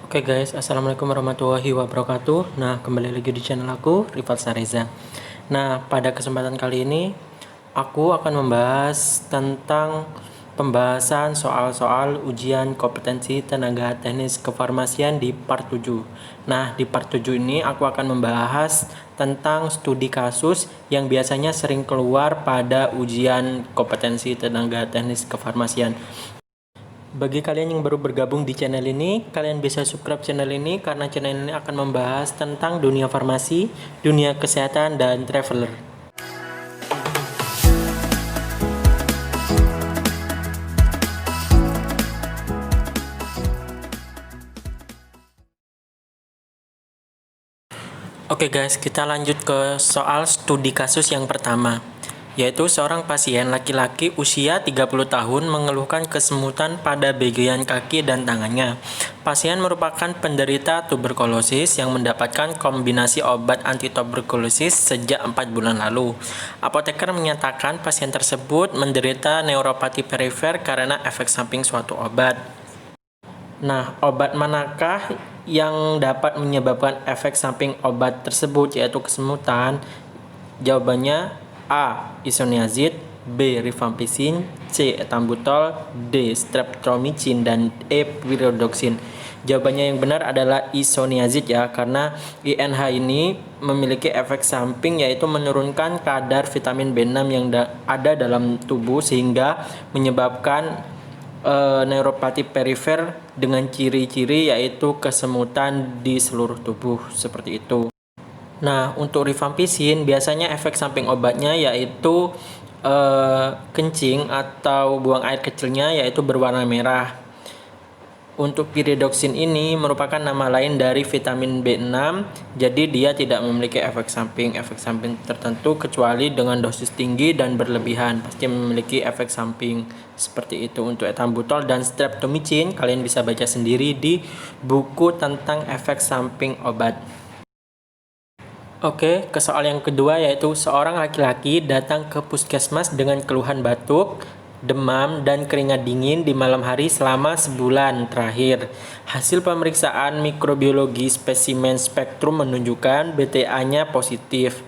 Oke guys, assalamualaikum warahmatullahi wabarakatuh. Nah, kembali lagi di channel aku, Rifat Sareza. Nah, pada kesempatan kali ini aku akan membahas tentang pembahasan soal-soal ujian kompetensi tenaga teknis kefarmasian di part 7. Nah, di part 7 ini aku akan membahas tentang studi kasus yang biasanya sering keluar pada ujian kompetensi tenaga teknis kefarmasian. Bagi kalian yang baru bergabung di channel ini, kalian bisa subscribe channel ini karena channel ini akan membahas tentang dunia farmasi, dunia kesehatan, dan traveler. Oke guys, kita lanjut ke soal studi kasus yang pertama, yaitu seorang pasien laki-laki usia 30 tahun mengeluhkan kesemutan pada bagian kaki dan tangannya. Pasien merupakan penderita tuberkulosis yang mendapatkan kombinasi obat antituberkulosis sejak 4 bulan lalu. Apoteker menyatakan pasien tersebut menderita neuropati perifer karena efek samping suatu obat. Nah, obat manakah yang dapat menyebabkan efek samping obat tersebut, yaitu kesemutan? Jawabannya A. Isoniazid, B. Rifampicin, C. Ethambutol, D. Streptomycin, dan E. Pyridoxine. Jawabannya yang benar adalah isoniazid ya, karena INH ini memiliki efek samping yaitu menurunkan kadar vitamin B6 yang ada dalam tubuh sehingga menyebabkan neuropati perifer dengan ciri-ciri yaitu kesemutan di seluruh tubuh seperti itu. Nah, untuk rifampicin biasanya efek samping obatnya yaitu kencing atau buang air kecilnya yaitu berwarna merah. Untuk pyridoxine ini merupakan nama lain dari vitamin B6, jadi dia tidak memiliki efek samping tertentu kecuali dengan dosis tinggi dan berlebihan pasti memiliki efek samping seperti itu. Untuk ethambutol dan streptomycin kalian bisa baca sendiri di buku tentang efek samping obat. Oke, ke soal yang kedua yaitu seorang laki-laki datang ke puskesmas dengan keluhan batuk, demam, dan keringat dingin di malam hari selama sebulan terakhir. Hasil pemeriksaan mikrobiologi spesimen spektrum menunjukkan BTA-nya positif.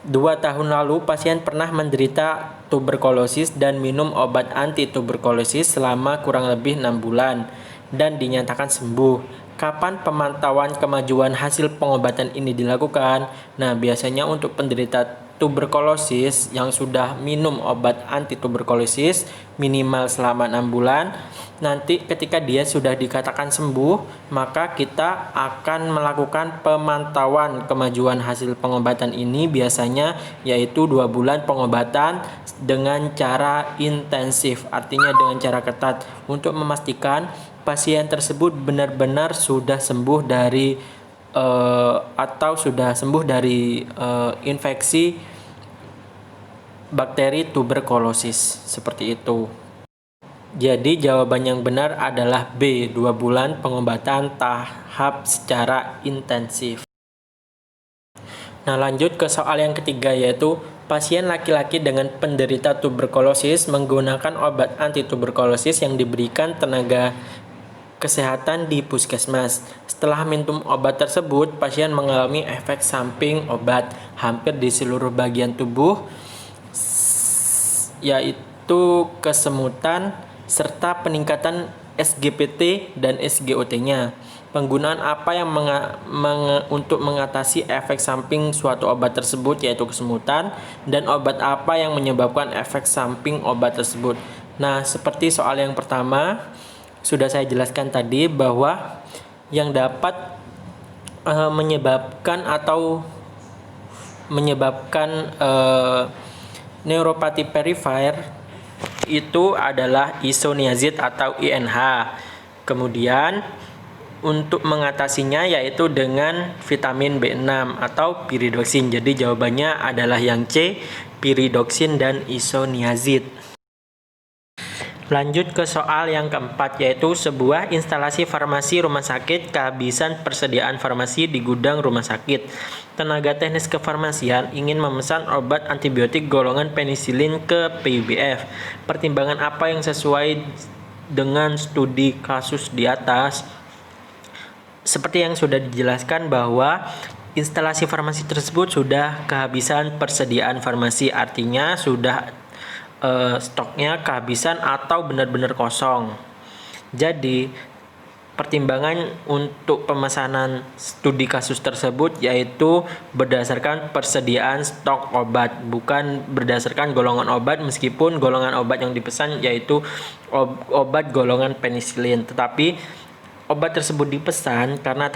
2 tahun lalu pasien pernah menderita tuberkulosis dan minum obat anti tuberkulosis selama kurang lebih 6 bulan dan dinyatakan sembuh. Kapan pemantauan kemajuan hasil pengobatan ini dilakukan? Nah, biasanya untuk penderita tuberkulosis yang sudah minum obat anti tuberkulosis minimal selama 6 bulan, nanti ketika dia sudah dikatakan sembuh, maka kita akan melakukan pemantauan kemajuan hasil pengobatan ini biasanya yaitu 2 bulan pengobatan dengan cara intensif, artinya dengan cara ketat untuk memastikan pasien tersebut benar-benar sudah sembuh dari infeksi bakteri tuberkulosis seperti itu. Jadi jawaban yang benar adalah B, 2 bulan pengobatan tahap secara intensif. Nah, lanjut ke soal yang ketiga yaitu pasien laki-laki dengan penderita tuberkulosis menggunakan obat anti tuberkulosis yang diberikan tenaga kesehatan di puskesmas. Setelah minum obat tersebut, pasien mengalami efek samping obat hampir di seluruh bagian tubuh, yaitu kesemutan serta peningkatan SGPT dan SGOT-nya. Penggunaan apa yang untuk mengatasi efek samping suatu obat tersebut, yaitu kesemutan, dan obat apa yang menyebabkan efek samping obat tersebut. Nah, seperti soal yang pertama, sudah saya jelaskan tadi bahwa yang dapat menyebabkan neuropati perifer itu adalah isoniazid atau INH. Kemudian untuk mengatasinya yaitu dengan vitamin B6 atau pyridoxine. Jadi jawabannya adalah yang C, pyridoxine dan isoniazid. Lanjut ke soal yang keempat yaitu sebuah instalasi farmasi rumah sakit kehabisan persediaan farmasi di gudang rumah sakit. Tenaga teknis kefarmasian ingin memesan obat antibiotik golongan penisilin ke PUBF. Pertimbangan apa yang sesuai dengan studi kasus di atas? Seperti yang sudah dijelaskan bahwa instalasi farmasi tersebut sudah kehabisan persediaan farmasi, artinya sudah stoknya kehabisan atau benar-benar kosong. Jadi pertimbangan untuk pemesanan studi kasus tersebut yaitu berdasarkan persediaan stok obat, bukan berdasarkan golongan obat, meskipun golongan obat yang dipesan yaitu obat golongan penisilin. Tetapi obat tersebut dipesan karena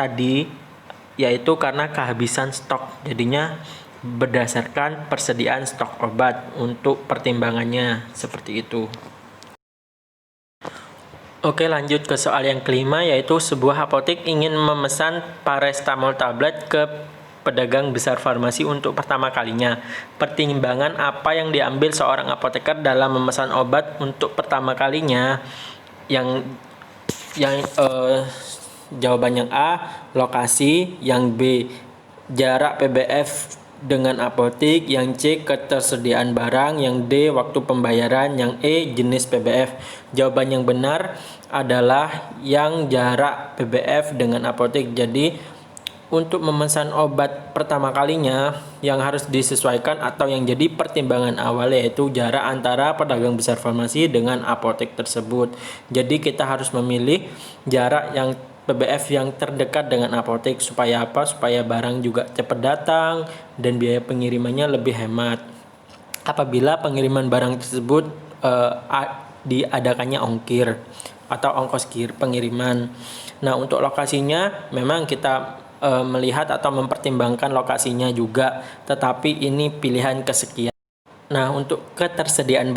kehabisan stok. Jadinya berdasarkan persediaan stok obat untuk pertimbangannya seperti itu. Oke, lanjut ke soal yang kelima, yaitu sebuah apotek ingin memesan paracetamol tablet ke pedagang besar farmasi untuk pertama kalinya. Pertimbangan apa yang diambil seorang apoteker dalam memesan obat untuk pertama kalinya? Jawaban yang A, lokasi, yang B, jarak PBF dengan apotek, yang C, ketersediaan barang, yang D, waktu pembayaran, yang E, jenis PBF. Jawaban yang benar adalah yang jarak PBF dengan apotek. Jadi untuk memesan obat pertama kalinya yang harus disesuaikan atau yang jadi pertimbangan awal yaitu jarak antara pedagang besar farmasi dengan apotek tersebut. Jadi kita harus memilih jarak yang PBF yang terdekat dengan apotek. Supaya apa? Supaya barang juga cepat datang dan biaya pengirimannya lebih hemat apabila pengiriman barang tersebut diadakannya ongkir atau ongkos pengiriman. Nah, untuk lokasinya memang kita melihat atau mempertimbangkan lokasinya juga, tetapi ini pilihan kesekian. Nah, untuk ketersediaan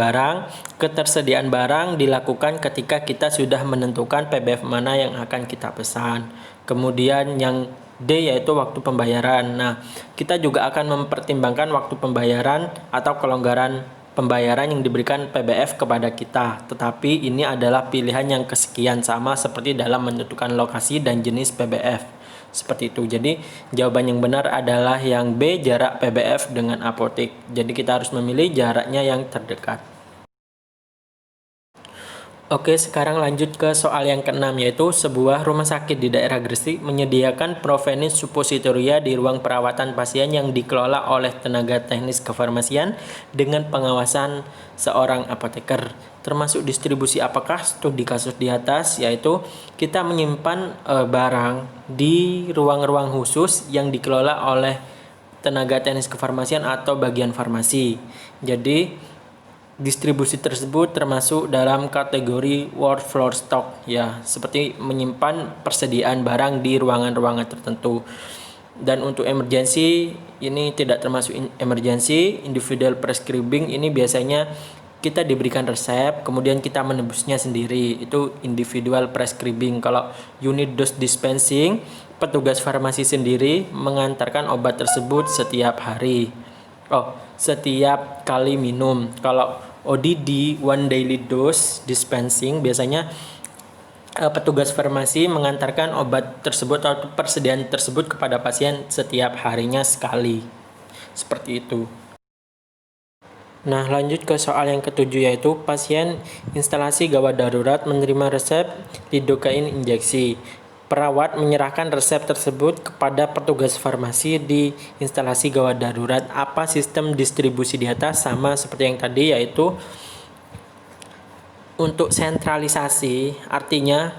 barang dilakukan ketika kita sudah menentukan PBF mana yang akan kita pesan. Kemudian yang D yaitu waktu pembayaran. Nah, kita juga akan mempertimbangkan waktu pembayaran atau kelonggaran pembayaran yang diberikan PBF kepada kita. Tetapi ini adalah pilihan yang kesekian, sama seperti dalam menentukan lokasi dan jenis PBF. Seperti itu. Jadi jawaban yang benar adalah yang B, jarak PBF dengan apotek. Jadi kita harus memilih jaraknya yang terdekat. Oke, sekarang lanjut ke soal yang keenam, yaitu sebuah rumah sakit di daerah Gresik menyediakan Provenis suppositoria di ruang perawatan pasien yang dikelola oleh tenaga teknis kefarmasian dengan pengawasan seorang apoteker. Termasuk distribusi apakah studi kasus di atas, yaitu kita menyimpan barang di ruang-ruang khusus yang dikelola oleh tenaga teknis kefarmasian atau bagian farmasi. Jadi distribusi tersebut termasuk dalam kategori world floor stock, ya, seperti menyimpan persediaan barang di ruangan-ruangan tertentu. Dan untuk emergency ini tidak termasuk emergency. Individual prescribing ini biasanya kita diberikan resep, kemudian kita menebusnya sendiri, itu individual prescribing. Kalau unit dose dispensing, petugas farmasi sendiri mengantarkan obat tersebut setiap hari. Setiap kali minum. Kalau ODD, one daily dose dispensing, biasanya petugas farmasi mengantarkan obat tersebut atau persediaan tersebut kepada pasien setiap harinya sekali. Seperti itu. Nah, lanjut ke soal yang ketujuh, yaitu pasien instalasi gawat darurat menerima resep lidocaine injeksi. Perawat menyerahkan resep tersebut kepada petugas farmasi di instalasi gawat darurat. Apa sistem distribusi di atas? Sama seperti yang tadi, yaitu untuk sentralisasi, artinya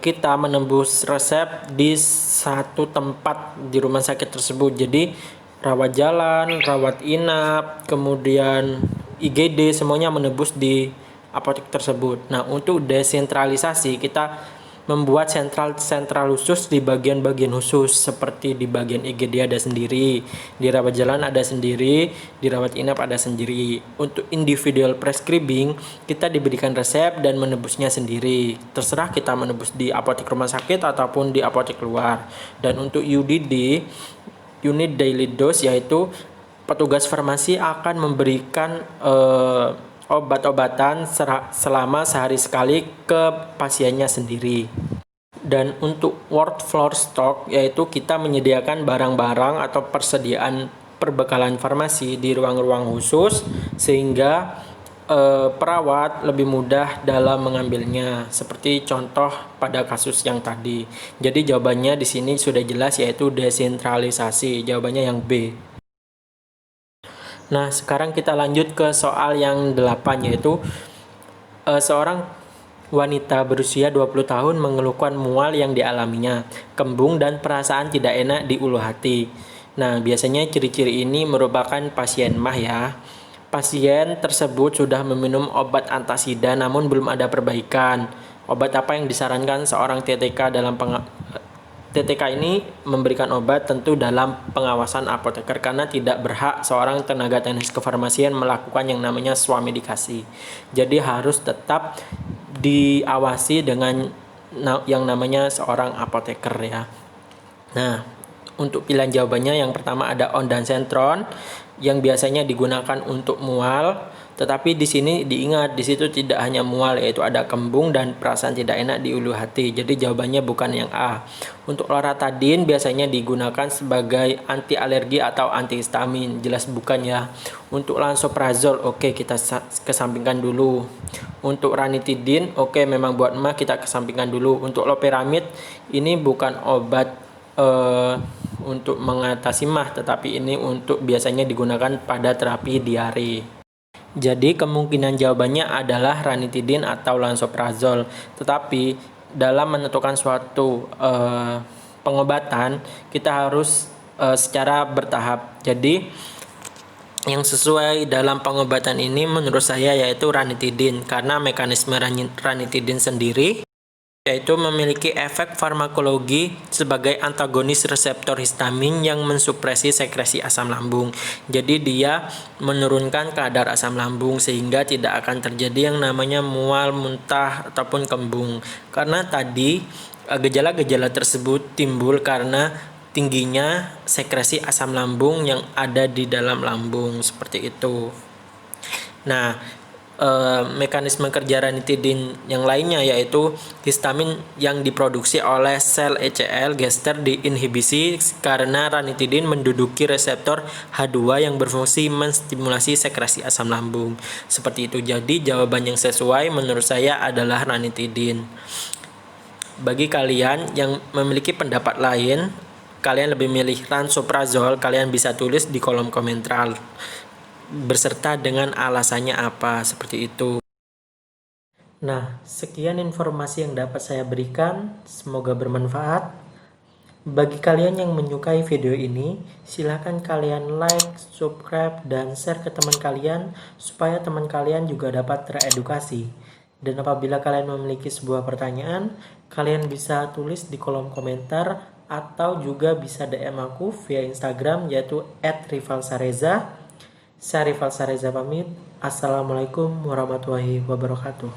kita menembus resep di satu tempat di rumah sakit tersebut. Jadi rawat jalan, rawat inap, kemudian IGD semuanya menembus di apotek tersebut. Nah, untuk desentralisasi kita membuat sentral khusus di bagian-bagian khusus, seperti di bagian IGD ada sendiri, di rawat jalan ada sendiri, di rawat inap ada sendiri. Untuk individual prescribing kita diberikan resep dan menebusnya sendiri. Terserah kita menebus di apotek rumah sakit ataupun di apotek luar. Dan untuk UDD, unit daily dose, yaitu petugas farmasi akan memberikan obat-obatan selama sehari sekali ke pasiennya sendiri. Dan untuk world floor stock, yaitu kita menyediakan barang-barang atau persediaan perbekalan farmasi di ruang-ruang khusus, sehingga perawat lebih mudah dalam mengambilnya, seperti contoh pada kasus yang tadi. Jadi jawabannya di sini sudah jelas, yaitu desentralisasi. Jawabannya yang B. Nah, sekarang kita lanjut ke soal yang 8, yaitu seorang wanita berusia 20 tahun mengeluhkan mual yang dialaminya, kembung dan perasaan tidak enak di ulu hati. Nah, biasanya ciri-ciri ini merupakan pasien MAH ya. Pasien tersebut sudah meminum obat antasida namun belum ada perbaikan. Obat apa yang disarankan seorang TTK dalam TTK ini memberikan obat tentu dalam pengawasan apoteker, karena tidak berhak seorang tenaga teknis kefarmasian melakukan yang namanya swamedikasi. Jadi harus tetap diawasi dengan yang namanya seorang apoteker ya. Nah, untuk pilihan jawabannya yang pertama ada ondansetron yang biasanya digunakan untuk mual, tetapi di sini diingat di situ tidak hanya mual, yaitu ada kembung dan perasaan tidak enak di ulu hati. Jadi jawabannya bukan yang A. Untuk loratadin biasanya digunakan sebagai anti alergi atau antihistamin, jelas bukan ya. Untuk lansoprazol oke, kita kesampingkan dulu. Untuk ranitidin oke, memang buat emak, kita kesampingkan dulu. Untuk loperamid ini bukan obat untuk mengatasi MAH, tetapi ini untuk biasanya digunakan pada terapi diare. Jadi kemungkinan jawabannya adalah ranitidin atau lansoprazol. Tetapi dalam menentukan suatu pengobatan kita harus secara bertahap. Jadi yang sesuai dalam pengobatan ini menurut saya yaitu ranitidin, karena mekanisme ranitidin sendiri yaitu memiliki efek farmakologi sebagai antagonis reseptor histamin yang mensupresi sekresi asam lambung. Jadi dia menurunkan kadar asam lambung sehingga tidak akan terjadi yang namanya mual, muntah, ataupun kembung. Karena tadi gejala-gejala tersebut timbul karena tingginya sekresi asam lambung yang ada di dalam lambung, seperti itu. Nah, mekanisme kerja ranitidin yang lainnya yaitu histamin yang diproduksi oleh sel ECL gester diinhibisi karena ranitidin menduduki reseptor H2 yang berfungsi menstimulasi sekresi asam lambung. Seperti itu. Jadi jawaban yang sesuai menurut saya adalah ranitidin. Bagi kalian yang memiliki pendapat lain, kalian lebih milih lansoprazol, kalian bisa tulis di kolom komentar berserta dengan alasannya apa, seperti itu. Nah, sekian informasi yang dapat saya berikan, semoga bermanfaat. Bagi kalian yang menyukai video ini, silahkan kalian like, subscribe, dan share ke teman kalian supaya teman kalian juga dapat teredukasi. Dan apabila kalian memiliki sebuah pertanyaan, kalian bisa tulis di kolom komentar atau juga bisa DM aku via Instagram yaitu @rivalsareza. Saya Rival Sareza pamit. Assalamualaikum warahmatullahi wabarakatuh.